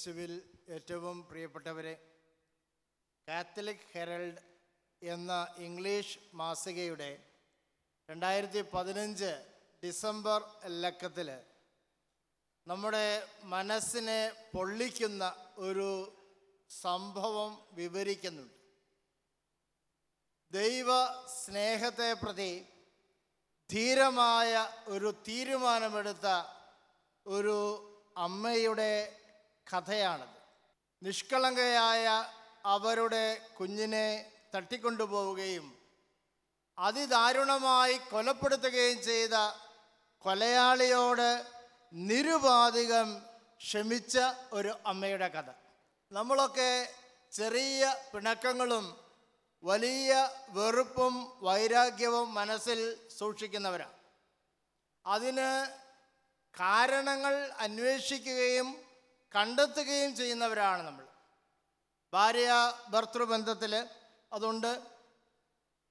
യേശുവിൽ ഏറ്റവും പ്രിയപ്പെട്ടവരെ, കാത്തലിക് ഹെറൽഡ് എന്ന ഇംഗ്ലീഷ് മാസികയുടെ 2015 ഡിസംബർ ലക്കത്തിൽ നമ്മുടെ മനസ്സിനെ പൊള്ളിക്കുന്ന ഒരു സംഭവം വിവരിക്കുന്നുണ്ട്. ദൈവ സ്നേഹത്തെ പ്രതി ധീരമായ ഒരു തീരുമാനമെടുത്ത ഒരു അമ്മയുടെ കഥയാണത്. നിഷ്കളങ്കയായ അവരുടെ കുഞ്ഞിനെ തട്ടിക്കൊണ്ടുപോവുകയും അതിദാരുണമായി കൊലപ്പെടുത്തുകയും ചെയ്ത കൊലയാളിയോട് നിരുപാധികം ക്ഷമിച്ച ഒരു അമ്മയുടെ കഥ. നമ്മളൊക്കെ ചെറിയ പിണക്കങ്ങളും വലിയ വെറുപ്പും വൈരാഗ്യവും മനസ്സിൽ സൂക്ഷിക്കുന്നവരാണ്. അതിന് കാരണങ്ങൾ അന്വേഷിക്കുകയും കണ്ടെത്തുകയും ചെയ്യുന്നവരാണ് നമ്മൾ. ഭാര്യ ഭർത്തൃബന്ധത്തിൽ അതുണ്ട്,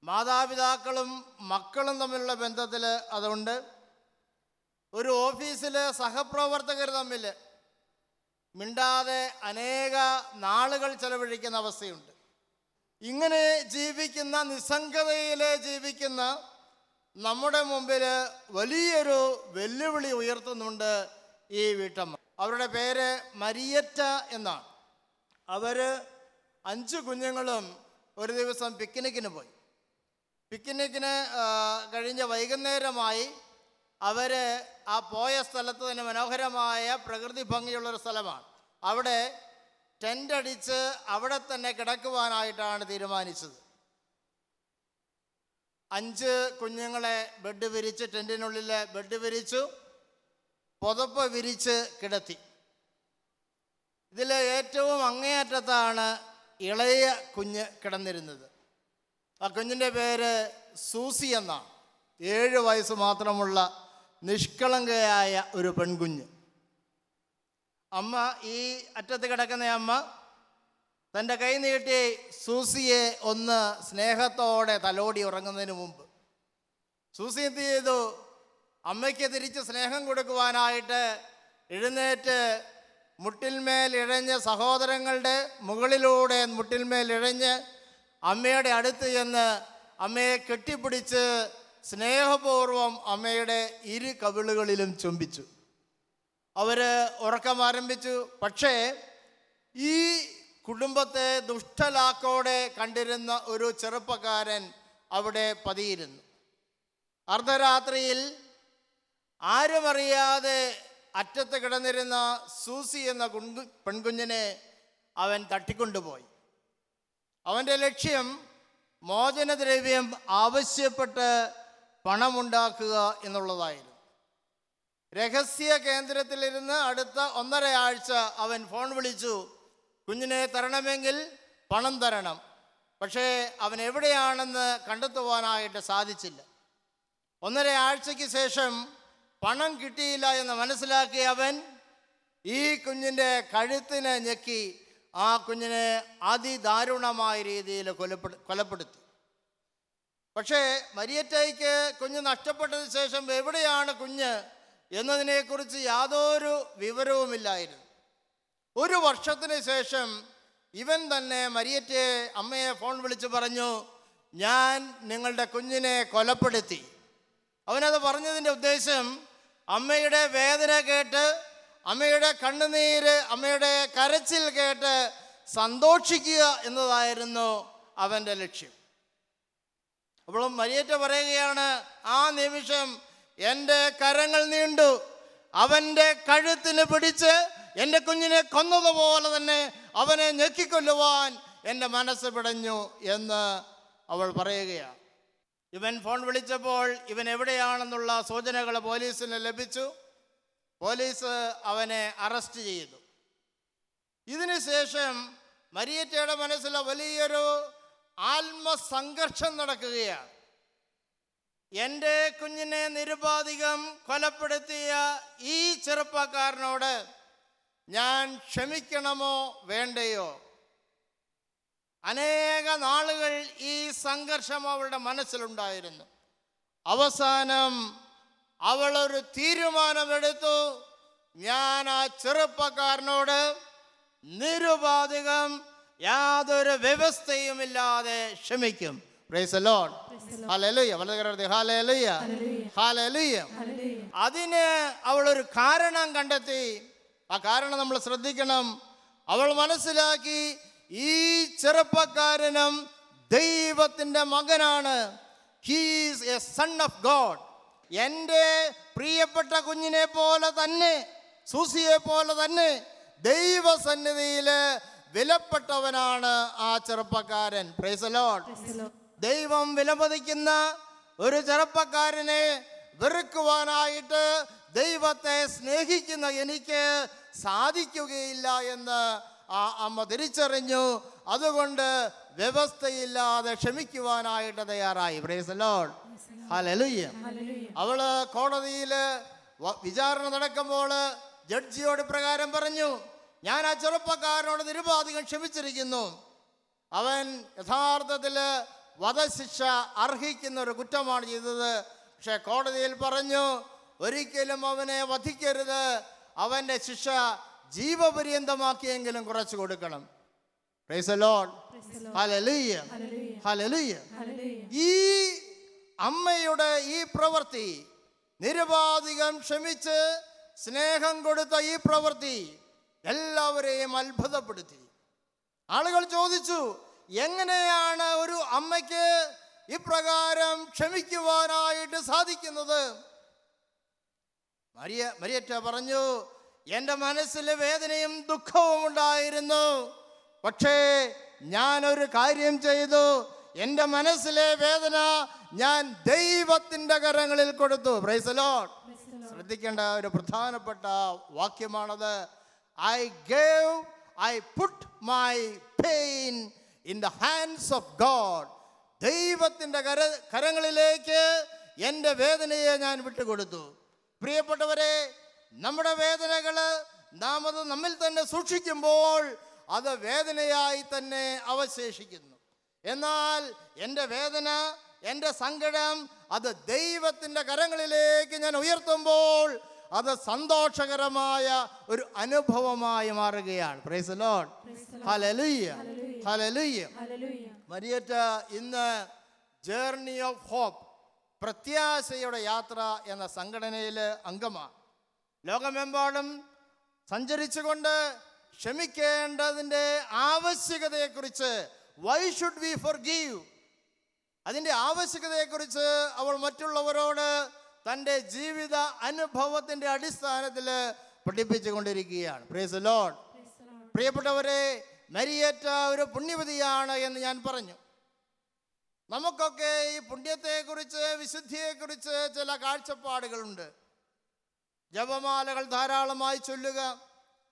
മാതാപിതാക്കളും മക്കളും തമ്മിലുള്ള ബന്ധത്തിൽ അതുണ്ട്, ഒരു ഓഫീസിൽ സഹപ്രവർത്തകർ തമ്മിൽ മിണ്ടാതെ അനേക നാളുകൾ ചെലവഴിക്കുന്ന അവസ്ഥയുണ്ട്. ഇങ്ങനെ ജീവിക്കുന്ന, നിസ്സംഗതയിൽ ജീവിക്കുന്ന നമ്മുടെ മുമ്പിൽ വലിയൊരു വെല്ലുവിളി ഉയർത്തുന്നുണ്ട് ഈ വീട്ടമ്മ. അവരുടെ പേര് മരിയറ്റ എന്നാണ്. അവർ 5 കുഞ്ഞുങ്ങളും ഒരു ദിവസം പിക്നിക്കിന് പോയി. പിക്നിക്കിന് കഴിഞ്ഞ വൈകുന്നേരമായി അവർ ആ പോയ സ്ഥലത്ത് തന്നെ മനോഹരമായ പ്രകൃതി ഭംഗിയുള്ളൊരു സ്ഥലമാണ്. അവിടെ ടെൻ്റ് അടിച്ച് അവിടെ തന്നെ കിടക്കുവാനായിട്ടാണ് തീരുമാനിച്ചത്. 5 കുഞ്ഞുങ്ങളെ ബെഡ് വിരിച്ച്, ടെൻറ്റിനുള്ളിൽ ബെഡ് വിരിച്ചു, പുതപ്പ് വിരിച്ച് കിടത്തി. ഇതിൽ ഏറ്റവും അങ്ങേയറ്റത്താണ് ഇളയ കുഞ്ഞ് കിടന്നിരുന്നത്. ആ കുഞ്ഞിൻ്റെ പേര് സൂസി എന്നാണ്. 7 വയസ്സ് മാത്രമുള്ള നിഷ്കളങ്കയായ ഒരു പെൺകുഞ്ഞ്. അമ്മ, ഈ അറ്റത്ത് കിടക്കുന്ന അമ്മ തൻ്റെ കൈ നീട്ടി സൂസിയെ ഒന്ന് സ്നേഹത്തോടെ തലോടി ഉറങ്ങുന്നതിന് മുമ്പ് സൂസി എന്ത് ചെയ്തു? അമ്മയ്ക്ക് തിരിച്ച് സ്നേഹം കൊടുക്കുവാനായിട്ട് എഴുന്നേറ്റ് മുട്ടിന്മേൽ ഇഴഞ്ഞ്, സഹോദരങ്ങളുടെ മുകളിലൂടെ മുട്ടിന്മേൽ ഇഴഞ്ഞ് അമ്മയുടെ അടുത്ത് ചെന്ന് അമ്മയെ കെട്ടിപ്പിടിച്ച് സ്നേഹപൂർവം അമ്മയുടെ 2 കവിളുകളിലും ചുംബിച്ചു. അവർ ഉറക്കം ആരംഭിച്ചു. പക്ഷേ ഈ കുടുംബത്തെ ദുഷ്ടലാക്കോടെ കണ്ടിരുന്ന ഒരു ചെറുപ്പക്കാരൻ അവിടെ പതിയിരുന്നു. അർദ്ധരാത്രിയിൽ ആരുമറിയാതെ അറ്റത്ത് കിടന്നിരുന്ന സൂസി എന്ന പെൺകുഞ്ഞിനെ അവൻ തട്ടിക്കൊണ്ടുപോയി. അവൻ്റെ ലക്ഷ്യം മോചനദ്രവ്യം ആവശ്യപ്പെട്ട് പണമുണ്ടാക്കുക എന്നുള്ളതായിരുന്നു. രഹസ്യ കേന്ദ്രത്തിലിരുന്ന് അടുത്ത 1.5 ആഴ്ച അവൻ ഫോൺ വിളിച്ചു, കുഞ്ഞിനെ തരണമെങ്കിൽ പണം തരണം. പക്ഷേ അവൻ എവിടെയാണെന്ന് കണ്ടെത്തുവാനായിട്ട് സാധിച്ചില്ല. 1.5 ആഴ്ചയ്ക്ക് ശേഷം പണം കിട്ടിയില്ല എന്ന് മനസ്സിലാക്കി അവൻ ഈ കുഞ്ഞിൻ്റെ കഴുത്തിന് ഞെക്കി ആ കുഞ്ഞിനെ അതിദാരുണമായ രീതിയിൽ കൊലപ്പെടുത്തി. പക്ഷേ മരിയറ്റയ്ക്ക് കുഞ്ഞ് നഷ്ടപ്പെട്ടതിന് ശേഷം എവിടെയാണ് കുഞ്ഞ് എന്നതിനെക്കുറിച്ച് യാതൊരു വിവരവുമില്ലായിരുന്നു. 1 വർഷത്തിന് ശേഷം ഇവൻ തന്നെ മരിയറ്റയെ, അമ്മയെ ഫോൺ വിളിച്ച് പറഞ്ഞു, ഞാൻ നിങ്ങളുടെ കുഞ്ഞിനെ കൊലപ്പെടുത്തി. അവനത് പറഞ്ഞതിൻ്റെ ഉദ്ദേശം അമ്മയുടെ വേദന കേട്ട്, അമ്മയുടെ കണ്ണുനീര്, അമ്മയുടെ കരച്ചിൽ കേട്ട് സന്തോഷിക്കുക എന്നതായിരുന്നു അവൻ്റെ ലക്ഷ്യം. അപ്പോൾ മരിയറ്റ പറയുകയാണ്, ആ നിമിഷം എൻ്റെ കരങ്ങൾ നീണ്ടു അവൻ്റെ കഴുത്തിന് പിടിച്ച് എൻ്റെ കുഞ്ഞിനെ കൊന്നതുപോലെ തന്നെ അവനെ ഞെക്കിക്കൊല്ലുവാൻ എൻ്റെ മനസ്സ് പിടഞ്ഞു എന്ന് അവൾ പറയുകയാണ്. ഇവൻ ഫോൺ വിളിച്ചപ്പോൾ ഇവൻ എവിടെയാണെന്നുള്ള സൂചനകൾ പോലീസിന് ലഭിച്ചു. പോലീസ് അവനെ അറസ്റ്റ് ചെയ്തു. ഇതിനുശേഷം മരിയറ്റയുടെ മനസ്സിൽ വലിയൊരു ആത്മസംഘർഷം നടക്കുകയാണ്. എൻ്റെ കുഞ്ഞിനെ നിരുപാധികം കൊലപ്പെടുത്തിയ ഈ ചെറുപ്പക്കാരനോട് ഞാൻ ക്ഷമിക്കണമോ വേണ്ടയോ? അനേക നാളുകൾ ഈ സംഘർഷം അവളുടെ മനസ്സിലുണ്ടായിരുന്നു. അവസാനം അവളൊരു തീരുമാനമെടുത്തു, ഞാൻ ആ ചെറുപ്പക്കാരനോട് നിരുപാധികം യാതൊരു വ്യവസ്ഥയുമില്ലാതെ ക്ഷമിക്കും. Price the lord. ഹല്ലേലൂയ. വളരെ ഹല്ലേലൂയ, ഹല്ലേലൂയ. അതിന് അവൾ ഒരു കാരണം കണ്ടെത്തി. ആ കാരണം നമ്മൾ ശ്രദ്ധിക്കണം. അവൾ മനസ്സിലാക്കി, ഈ ചെറുപ്പക്കാരനും ദൈവത്തിൻ്റെ മകനാണ്. He is a son of God. എൻ്റെ പ്രിയപ്പെട്ട കുഞ്ഞിനെ പോലെ തന്നെ, സൂസിയെ പോലെ തന്നെ ദൈവസന്നിധിയിൽ വിലപ്പെട്ടവനാണ് ആ ചെറുപ്പക്കാരൻ. Price the Lord. ദൈവം വിലമതിക്കുന്ന ഒരു ചെറുപ്പക്കാരനെ വെറുക്കുവാനായിട്ട് ദൈവത്തെ സ്നേഹിക്കുന്ന എനിക്ക് സാധിക്കുകയില്ല എന്ന് ആ അമ്മ തിരിച്ചറിഞ്ഞു. അതുകൊണ്ട് വ്യവസ്ഥയില്ലാതെ ക്ഷമിക്കുവാനായിട്ട് തയ്യാറായി. Price the lord. ഹല്ലേലൂയ. അവള് കോടതിയിൽ വിചാരണ നടക്കുമ്പോൾ ജഡ്ജിയോട് പ്രകാരം പറഞ്ഞു, ഞാൻ ആ ചെറുപ്പക്കാരനോട് നിരുപാധികം ക്ഷമിച്ചിരിക്കുന്നു. അവൻ യഥാർത്ഥത്തിൽ വധശിക്ഷ അർഹിക്കുന്ന ഒരു കുറ്റമാണ് ചെയ്തത്. പക്ഷെ കോടതിയിൽ പറഞ്ഞു, ഒരിക്കലും അവനെ വധിക്കരുത്, അവൻ്റെ ശിക്ഷ ജീവപര്യന്തമാക്കിയെങ്കിലും കുറച്ചു കൊടുക്കണം. Price the lord. Hallelujah, hallelujah. ഈ അമ്മയുടെ ഈ പ്രവൃത്തി, നിരുപാധികം ക്ഷമിച്ച് സ്നേഹം കൊടുത്ത ഈ പ്രവൃത്തി എല്ലാവരെയും അത്ഭുതപ്പെടുത്തി. ആളുകൾ ചോദിച്ചു, എങ്ങനെയാണ് ഒരു അമ്മയ്ക്ക് ഇപ്രകാരം ക്ഷമിക്കുവാനായിട്ട് സാധിക്കുന്നത്? മരിയറ്റ പറഞ്ഞു, എൻ്റെ മനസ്സിൽ വേദനയും ദുഃഖവും ഉണ്ടായിരുന്നു. പക്ഷേ ഞാനൊരു കാര്യം ചെയ്തു. എൻ്റെ മനസ്സിലെ വേദന ഞാൻ ദൈവത്തിൻ്റെ കരങ്ങളിൽ കൊടുത്തു. Price the Lord. ശ്രദ്ധിക്കേണ്ട ഒരു പ്രധാനപ്പെട്ട വാക്യമാണത്. I put my pain in the hands of God. ദൈവത്തിൻ്റെ കരങ്ങളിലേക്ക് എൻ്റെ വേദനയെ ഞാൻ വിട്ടുകൊടുത്തു. പ്രിയപ്പെട്ടവരെ, നമ്മുടെ വേദനകൾ നാം അത് നമ്മിൽ തന്നെ സൂക്ഷിക്കുമ്പോൾ അത് വേദനയായി തന്നെ അവശേഷിക്കുന്നു. എന്നാൽ എൻ്റെ വേദന, എൻ്റെ സങ്കടം അത് ദൈവത്തിൻ്റെ കരങ്ങളിലേക്ക് ഞാൻ ഉയർത്തുമ്പോൾ അത് സന്തോഷകരമായ ഒരു അനുഭവമായി മാറുകയാണ്. Praise the lord. Hallelujah, hallelujah. Marietta ഇന്ന് ജേർണി ഓഫ് ഹോപ്പ്, പ്രത്യാശയുടെ യാത്ര എന്ന സംഘടനയിൽ അംഗമാണ്. ലോകമെമ്പാടും സഞ്ചരിച്ചുകൊണ്ട് ക്ഷമിക്കേണ്ടതിൻ്റെ ആവശ്യകതയെക്കുറിച്ച്, വൈ ഷുഡ് വി ഫോർഗീവ്, അതിൻ്റെ ആവശ്യകതയെക്കുറിച്ച് അവൾ മറ്റുള്ളവരോട് തൻ്റെ ജീവിത അനുഭവത്തിൻ്റെ അടിസ്ഥാനത്തിൽ പഠിപ്പിച്ചു കൊണ്ടിരിക്കുകയാണ്. Price the Lord. പ്രിയപ്പെട്ടവരെ, മരിയറ്റ ഒരു പുണ്യവതിയാണ് എന്ന് ഞാൻ പറഞ്ഞു. നമുക്കൊക്കെ ഈ പുണ്യത്തെക്കുറിച്ച്, വിശുദ്ധിയെക്കുറിച്ച് ചില കാഴ്ചപ്പാടുകളുണ്ട്. ജപമാലകൾ ധാരാളമായി ചൊല്ലുക,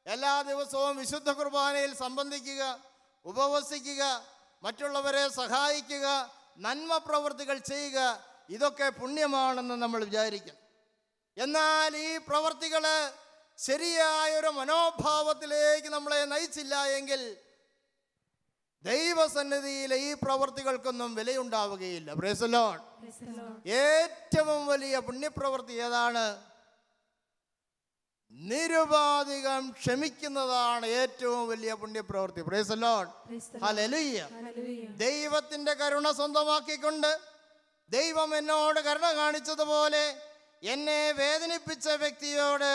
എല്ലാ ദിവസവും വിശുദ്ധ കുർബാനയിൽ സംബന്ധിക്കുക, ഉപവസിക്കുക, മറ്റുള്ളവരെ സഹായിക്കുക, നന്മ പ്രവൃത്തികൾ ചെയ്യുക, ഇതൊക്കെ പുണ്യമാണെന്ന് നമ്മൾ വിചാരിക്കും. എന്നാൽ ഈ പ്രവൃത്തികൾ ശരിയായൊരു മനോഭാവത്തിലേക്ക് നമ്മളെ നയിച്ചില്ല എങ്കിൽ ദൈവസന്നിധിയിലെ ഈ പ്രവൃത്തികൾക്കൊന്നും വിലയുണ്ടാവുകയില്ല. Praise the lord. ഏറ്റവും വലിയ പുണ്യപ്രവൃത്തി ഏതാണ്? നിരുപാധികം ക്ഷമിക്കുന്നതാണ് ഏറ്റവും വലിയ പുണ്യപ്രവൃത്തി. Praise the lord. ഹല്ലേലൂയ. ദൈവത്തിൻ്റെ കരുണ സ്വന്തമാക്കിക്കൊണ്ട്, ദൈവം എന്നോട് കരുണ കാണിച്ചതുപോലെ എന്നെ വേദനിപ്പിച്ച വ്യക്തിയോട്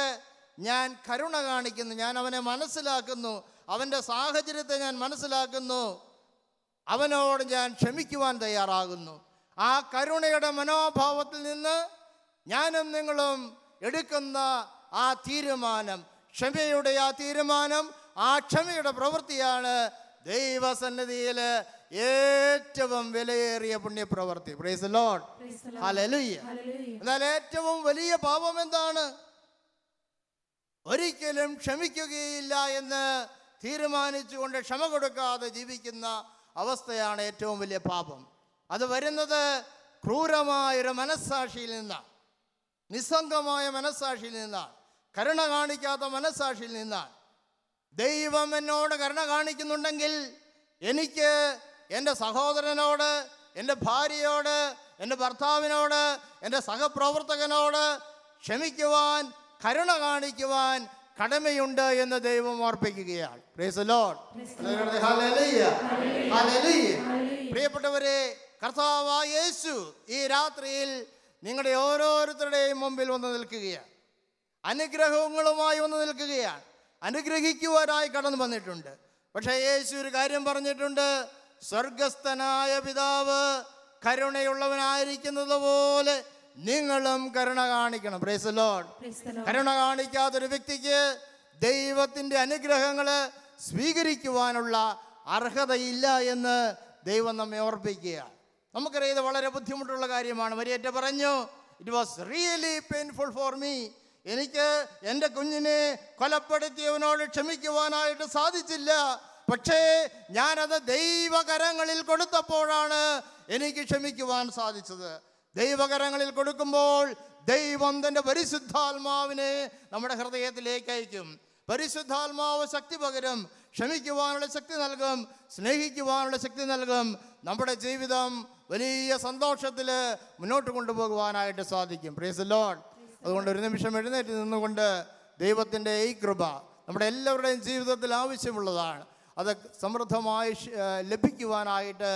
ഞാൻ കരുണ കാണിക്കുന്നു. ഞാൻ അവനെ മനസ്സിലാക്കുന്നു, അവൻ്റെ സാഹചര്യത്തെ ഞാൻ മനസ്സിലാക്കുന്നു, അവനോട് ഞാൻ ക്ഷമിക്കുവാൻ തയ്യാറാകുന്നു. ആ കരുണയുടെ മനോഭാവത്തിൽ നിന്ന് ഞാനും നിങ്ങളും എടുക്കുന്ന ആ തീരുമാനം, ക്ഷമയുടെ ആ തീരുമാനം, ആ ക്ഷമയുടെ പ്രവൃത്തിയാണ് ദൈവസന്നിധിയിൽ ഏറ്റവും വിലയേറിയ പുണ്യപ്രവൃത്തി. Praise the lord. ഹല്ലേലൂയ. എന്നാൽ ഏറ്റവും വലിയ പാപം എന്താണ്? ഒരിക്കലും ക്ഷമിക്കുകയില്ല എന്ന് തീരുമാനിച്ചുകൊണ്ട് ക്ഷമ കൊടുക്കാതെ ജീവിക്കുന്ന അവസ്ഥയാണ് ഏറ്റവും വലിയ പാപം. അത് വരുന്നത് ക്രൂരമായൊരു മനസ്സാക്ഷിയിൽ നിന്നാണ്, നിസ്സംഗമായ മനസ്സാക്ഷിയിൽ നിന്നാണ്, കരുണ കാണിക്കാത്ത മനസ്സാക്ഷിയിൽ നിന്നാണ്. ദൈവം എന്നോട് കരുണ കാണിക്കുന്നുണ്ടെങ്കിൽ എനിക്ക് എൻ്റെ സഹോദരനോട്, എൻ്റെ ഭാര്യയോട്, എൻ്റെ ഭർത്താവിനോട്, എൻ്റെ സഹപ്രവർത്തകനോട് ക്ഷമിക്കുവാൻ, കരുണ കാണിക്കുവാൻ കടമയുണ്ട് എന്ന് ദൈവം ഓർപ്പിക്കുകയാണ്. Praise the lord. Hallelujah, hallelujah. പ്രിയപ്പെട്ടവരെ, കർത്താവായ യേശു ഈ രാത്രിയിൽ നിങ്ങളുടെ ഓരോരുത്തരുടെയും മുമ്പിൽ വന്ന് നിൽക്കുകയാണ്. അനുഗ്രഹങ്ങളുമായി വന്ന് നിൽക്കുകയാണ്. അനുഗ്രഹിക്കുവാനായി കടന്നു വന്നിട്ടുണ്ട്. പക്ഷേ യേശു ഒരു കാര്യം പറഞ്ഞിട്ടുണ്ട്. സ്വർഗസ്ഥനായ പിതാവ് കരുണയുള്ളവനായിരിക്കുന്നത് പോലെ നിങ്ങളും കരുണ കാണിക്കണം. Praise the lord. കരുണ കാണിക്കാത്തൊരു വ്യക്തിക്ക് ദൈവത്തിൻ്റെ അനുഗ്രഹങ്ങൾ സ്വീകരിക്കുവാനുള്ള അർഹതയില്ല എന്ന് ദൈവം നമ്മെ ഓർപ്പിക്കുകയാണ്. നമുക്കറിയാം, ഇത് വളരെ ബുദ്ധിമുട്ടുള്ള കാര്യമാണ്. മരിയേറ്റ പറഞ്ഞു, it was really painful for me. എനിക്ക് എൻ്റെ കുഞ്ഞിനെ കൊലപ്പെടുത്തിയവനോട് ക്ഷമിക്കുവാനായിട്ട് സാധിച്ചില്ല. പക്ഷേ ഞാനത് ദൈവകരങ്ങളിൽ കൊടുത്തപ്പോഴാണ് എനിക്ക് ക്ഷമിക്കുവാൻ സാധിച്ചത്. ദൈവകരങ്ങളിൽ കൊടുക്കുമ്പോൾ ദൈവം തൻ്റെ പരിശുദ്ധാത്മാവിനെ നമ്മുടെ ഹൃദയത്തിലേക്ക് അയക്കും. പരിശുദ്ധാത്മാവ് ശക്തി പകരും, ക്ഷമിക്കുവാനുള്ള ശക്തി നൽകും, സ്നേഹിക്കുവാനുള്ള ശക്തി നൽകും. നമ്മുടെ ജീവിതം വലിയ സന്തോഷത്തിൽ മുന്നോട്ട് കൊണ്ടുപോകുവാനായിട്ട് സാധിക്കും. Price the Lord. അതുകൊണ്ട് ഒരു നിമിഷം എഴുന്നേറ്റ് നിന്നുകൊണ്ട് ദൈവത്തിൻ്റെ ഈ കൃപ നമ്മുടെ എല്ലാവരുടെയും ജീവിതത്തിൽ ആവശ്യമുള്ളതാണ്. അത് സമൃദ്ധമായി ലഭിക്കുവാനായിട്ട്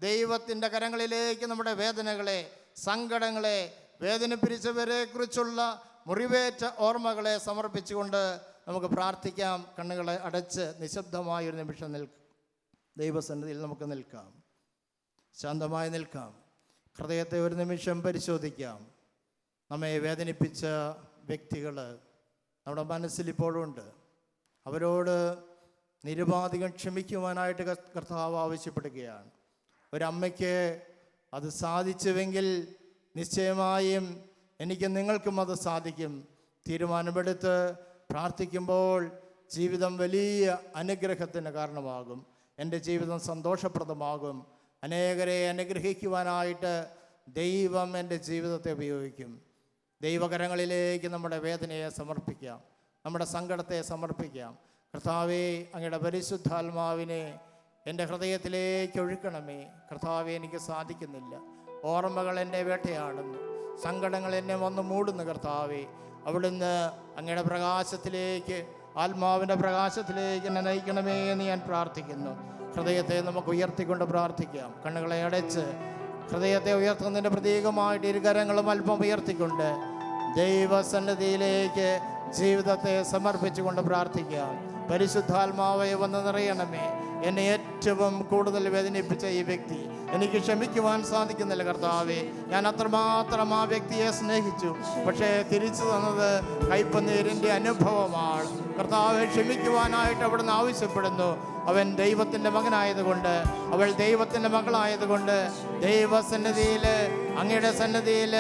ദൈവത്തിൻ്റെ കരങ്ങളിലേക്ക് നമ്മുടെ വേദനകളെ, സങ്കടങ്ങളെ, വേദനിപ്പിച്ചവരെ കുറിച്ചുള്ള മുറിവേറ്റ ഓർമ്മകളെ സമർപ്പിച്ചുകൊണ്ട് നമുക്ക് പ്രാർത്ഥിക്കാം. കണ്ണുകളെ അടച്ച് നിശബ്ദമായൊരു നിമിഷം ദൈവസന്നിധിയിൽ നമുക്ക് നിൽക്കാം. ശാന്തമായി നിൽക്കാം. ഹൃദയത്തെ ഒരു നിമിഷം പരിശോധിക്കാം. നമ്മെ വേദനിപ്പിച്ച വ്യക്തികൾ നമ്മുടെ മനസ്സിൽ ഇപ്പോഴുണ്ട്. അവരോട് നിരുപാധികം ക്ഷമിക്കുവാനായിട്ട് കർത്താവ് ആവശ്യപ്പെടുകയാണ്. ഒരമ്മയ്ക്ക് അത് സാധിച്ചുവെങ്കിൽ നിശ്ചയമായും എനിക്കും നിങ്ങൾക്കും അത് സാധിക്കും. തീരുമാനമെടുത്ത് പ്രാർത്ഥിക്കുമ്പോൾ ജീവിതം വലിയ അനുഗ്രഹത്തിന് കാരണമാകും. എൻ്റെ ജീവിതം സന്തോഷപ്രദമാകും. അനേകരെ അനുഗ്രഹിക്കുവാനായിട്ട് ദൈവം എൻ്റെ ജീവിതത്തെ ഉപയോഗിക്കും. ദൈവകരങ്ങളിലേക്ക് നമ്മുടെ വേദനയെ സമർപ്പിക്കാം, നമ്മുടെ സങ്കടത്തെ സമർപ്പിക്കാം. കർത്താവേ, അങ്ങയുടെ പരിശുദ്ധാത്മാവിനെ എൻ്റെ ഹൃദയത്തിലേക്ക് ഒഴുക്കണമേ. കർത്താവേ, എനിക്ക് സാധിക്കുന്നില്ല. ഓർമ്മകൾ എന്നെ വേട്ടയാടുന്നു, സങ്കടങ്ങൾ എന്നെ വന്ന് മൂടുന്നു. കർത്താവേ, അവിടുന്ന് അങ്ങയുടെ പ്രകാശത്തിലേക്ക്, ആത്മാവിൻ്റെ പ്രകാശത്തിലേക്ക് എന്നെ നയിക്കണമേ എന്ന് ഞാൻ പ്രാർത്ഥിക്കുന്നു. ഹൃദയത്തെ നമുക്ക് ഉയർത്തിക്കൊണ്ട് പ്രാർത്ഥിക്കാം. കണ്ണുകളെ അടച്ച് ഹൃദയത്തെ ഉയർത്തുന്നതിൻ്റെ പ്രതീകമായിട്ട് ഇരുകരങ്ങളും അല്പം ഉയർത്തിക്കൊണ്ട് ദൈവസന്നിധിയിലേക്ക് ജീവിതത്തെ സമർപ്പിച്ചുകൊണ്ട് പ്രാർത്ഥിക്കാം. പരിശുദ്ധാത്മാവെ വന്ന് നിറയണമേ. എന്നെ ഏറ്റവും കൂടുതൽ വേദനിപ്പിച്ച ഈ വ്യക്തി എനിക്ക് ക്ഷമിക്കുവാൻ സാധിക്കുന്നില്ല. കർത്താവേ, ഞാൻ അത്രമാത്രം ആ വ്യക്തിയെ സ്നേഹിച്ചു, പക്ഷേ തിരിച്ചു തന്നത് കയ്പുനീരിൻ്റെ അനുഭവമാണ്. കർത്താവെ, ക്ഷമിക്കുവാനായിട്ട് അവിടുന്ന് ആവശ്യപ്പെടുന്നു. അവൻ ദൈവത്തിൻ്റെ മകനായതുകൊണ്ട്, അവൾ ദൈവത്തിൻ്റെ മകളായതുകൊണ്ട്, ദൈവസന്നിധിയിൽ, അങ്ങയുടെ സന്നിധിയിൽ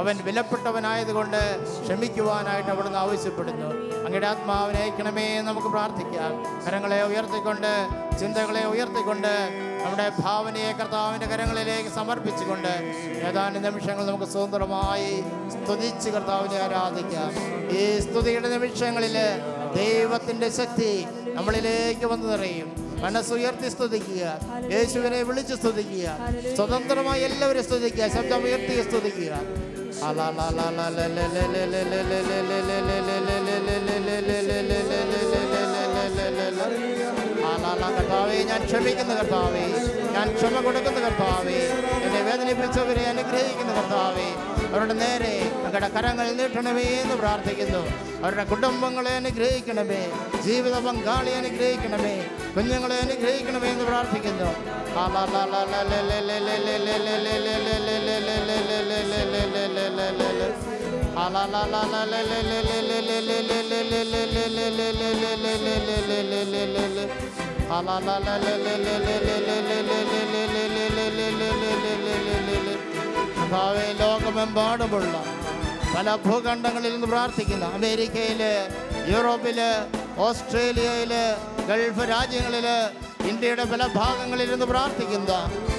അവൻ വിലപ്പെട്ടവനായതുകൊണ്ട് ക്ഷമിക്കുവാനായിട്ട് അവിടുന്ന് ആവശ്യപ്പെടുന്നു. അങ്ങയുടെ ആത്മാവിനെ അയക്കണമേ നമുക്ക് പ്രാർത്ഥിക്കാം. കരങ്ങളെ ഉയർത്തിക്കൊണ്ട്, ചിന്തകളെ ഉയർത്തിക്കൊണ്ട്, നമ്മുടെ ഭാവനയെ കർത്താവിൻ്റെ കരങ്ങളിലേക്ക് സമർപ്പിച്ചുകൊണ്ട് ഏതാനും നിമിഷങ്ങൾ നമുക്ക് സ്വതന്ത്രമായി സ്തുതിച്ച് കർത്താവിനെ ആരാധിക്കാം. ഈ സ്തുതിയുടെ നിമിഷങ്ങളിൽ ദൈവത്തിൻ്റെ ശക്തി നമ്മളിലേക്ക് വന്നു നിറയും. മനസ്സുയർത്തി സ്തുതിക്കുക, യേശുവിനെ വിളിച്ച് സ്തുതിക്കുക, സ്വതന്ത്രമായി എല്ലാവരും സ്തുതിക്കുക, ശബ്ദം ഉയർത്തി സ്തുതിക്കുക. കർത്താവേ, ഞാൻ ക്ഷമിക്കുന്ന കർത്താവേ, ഞാൻ ക്ഷമ കൊടുക്കുന്ന കർത്താവേ, എന്നെ വേദനിപ്പിച്ചവരെ അനുഗ്രഹിക്കുന്ന കർത്താവേ, അവരുടെ നേരെ അങ്ങയുടെ കരങ്ങൾ നീട്ടണമേ എന്ന് പ്രാർത്ഥിക്കുന്നു. അവരുടെ കുടുംബങ്ങളെ അനുഗ്രഹിക്കണമേ, ജീവിത പങ്കാളിയെ അനുഗ്രഹിക്കണമേ, കുഞ്ഞുങ്ങളെ അനുഗ്രഹിക്കണമേ എന്ന് പ്രാർത്ഥിക്കുന്നു. ലോകമെമ്പാടുമുള്ള പല ഭൂഖണ്ഡങ്ങളിൽ നിന്ന് പ്രാർത്ഥിക്കുന്ന അമേരിക്കയില്, യൂറോപ്പില്, ഓസ്ട്രേലിയയില്, ഗൾഫ് രാജ്യങ്ങളില്, ഇന്ത്യയുടെ പല ഭാഗങ്ങളിൽ നിന്ന് പ്രാർത്ഥിക്കുന്ന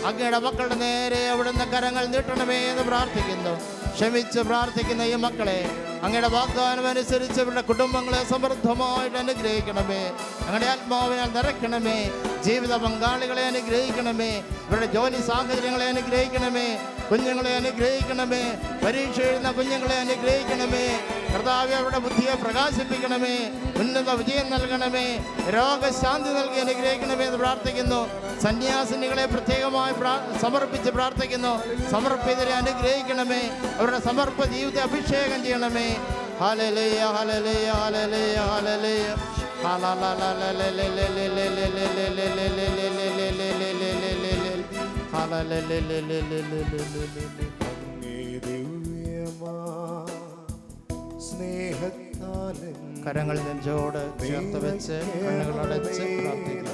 അങ്ങയുടെ മക്കളുടെ നേരെ അവിടുന്ന് കരങ്ങൾ നീട്ടണമേ എന്ന് പ്രാർത്ഥിക്കുന്നു. ക്ഷമിച്ച് പ്രാർത്ഥിക്കുന്ന ഈ മക്കളെ അങ്ങയുടെ വാഗ്ദാനം അനുസരിച്ച് ഇവരുടെ കുടുംബങ്ങളെ സമൃദ്ധമായിട്ട് അനുഗ്രഹിക്കണമേ. ഞങ്ങളുടെ ആത്മാവിനാൽ നിറയ്ക്കണമേ. ജീവിത പങ്കാളികളെ അനുഗ്രഹിക്കണമേ. ഇവരുടെ ജോലി സാഹചര്യങ്ങളെ അനുഗ്രഹിക്കണമേ. കുഞ്ഞുങ്ങളെ അനുഗ്രഹിക്കണമേ. പരീക്ഷ എഴുതുന്ന കുഞ്ഞുങ്ങളെ അനുഗ്രഹിക്കണമേ. കർത്താവേ, അവരുടെ ബുദ്ധിയെ പ്രകാശിപ്പിക്കണമേ. ഉന്നത വിജയം നൽകണമേ. രോഗശാന്തി നൽകി അനുഗ്രഹിക്കണമേ എന്ന് പ്രാർത്ഥിക്കുന്നു. സന്യാസിനികളെ പ്രത്യേകമായി സമർപ്പിച്ച് പ്രാർത്ഥിക്കുന്നു. സമർപ്പിതരെ അനുഗ്രഹിക്കണമേ. അവരുടെ സമർപ്പ ജീവിതത്തെ അഭിഷേകം ചെയ്യണമേ. ഹല്ലേലൂയ ഹല്ലേലൂയ ഹല്ലേലൂയ ഹല്ലേലൂയ കരങ്ങൾ നെഞ്ചോട് ചേർത്ത് വെച്ച് കണ്ണുകളടച്ച് പ്രാർത്ഥിക്കുക.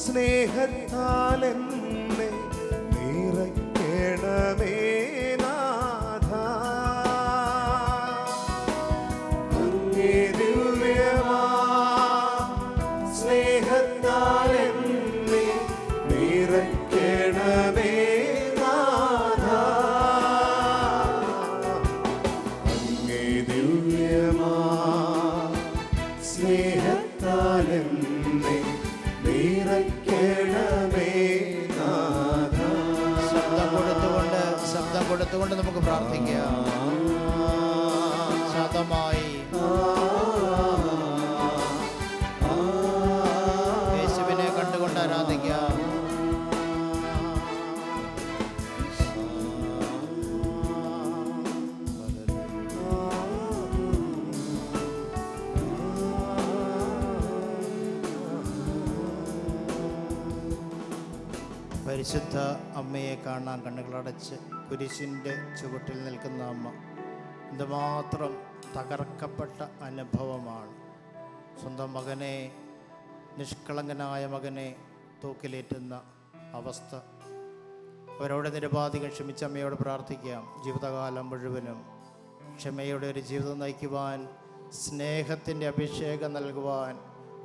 സ്നേഹത്താലെന്നെ നിറയ്ക്കണമേ നാഥ. അങ്ങേ ദിവ്യമാ സ്നേഹത്താലെന്നെ നിറയ്ക്കണമേ നാഥ. അങ്ങേ ദിവ്യമാ സ്നേഹത്താലെന്നെ ശബ്ദം കൊടുത്തുകൊണ്ട് നമുക്ക് പ്രാർത്ഥിക്കാം. ശബ്ദമായി യേശുവിനെ കണ്ടുകൊണ്ട് ആരാധിക്കാം. പരിശുദ്ധ അമ്മയെ കാണാൻ കണ്ണുകളടച്ച് കുരിശിൻ്റെ ചുവട്ടിൽ നിൽക്കുന്ന അമ്മ എന്തുമാത്രം തകർക്കപ്പെട്ട അനുഭവമാണ്. സ്വന്തം മകനെ, നിഷ്കളങ്കനായ മകനെ തൂക്കിലേറ്റുന്ന അവസ്ഥ. അവരോട് നിരപാധികം ക്ഷമിച്ച അമ്മയോട് പ്രാർത്ഥിക്കാം. ജീവിതകാലം മുഴുവനും ക്ഷമയുടെ ഒരു ജീവിതം നയിക്കുവാൻ, സ്നേഹത്തിൻ്റെ അഭിഷേകം നൽകുവാൻ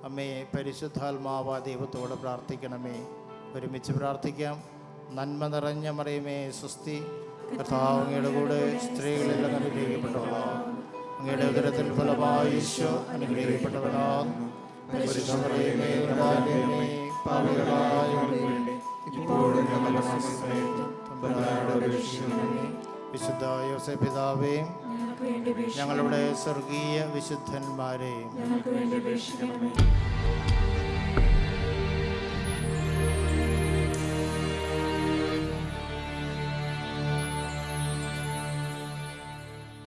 അമ്മയെ പരിശുദ്ധാത്മാവ ദൈവത്തോട് പ്രാർത്ഥിക്കണമേ. ഒരുമിച്ച് പ്രാർത്ഥിക്കാം. നന്മ നിറഞ്ഞ മറിയമേ സ്വസ്തി, കർത്താവ് അങ്ങയുടെ കൂടെ സ്ത്രീകളെല്ലാം അനുഗ്രഹിക്കപ്പെട്ടവളാണ്. അങ്ങയുടെ ഉദരത്തിൻ ഫലമായി ഈശോ അനുഗ്രഹിക്കപ്പെട്ടവനാണ്. വിശുദ്ധ യോസേപ്പ് പിതാവേ, ഞങ്ങളുടെ സ്വർഗീയ വിശുദ്ധന്മാരെയും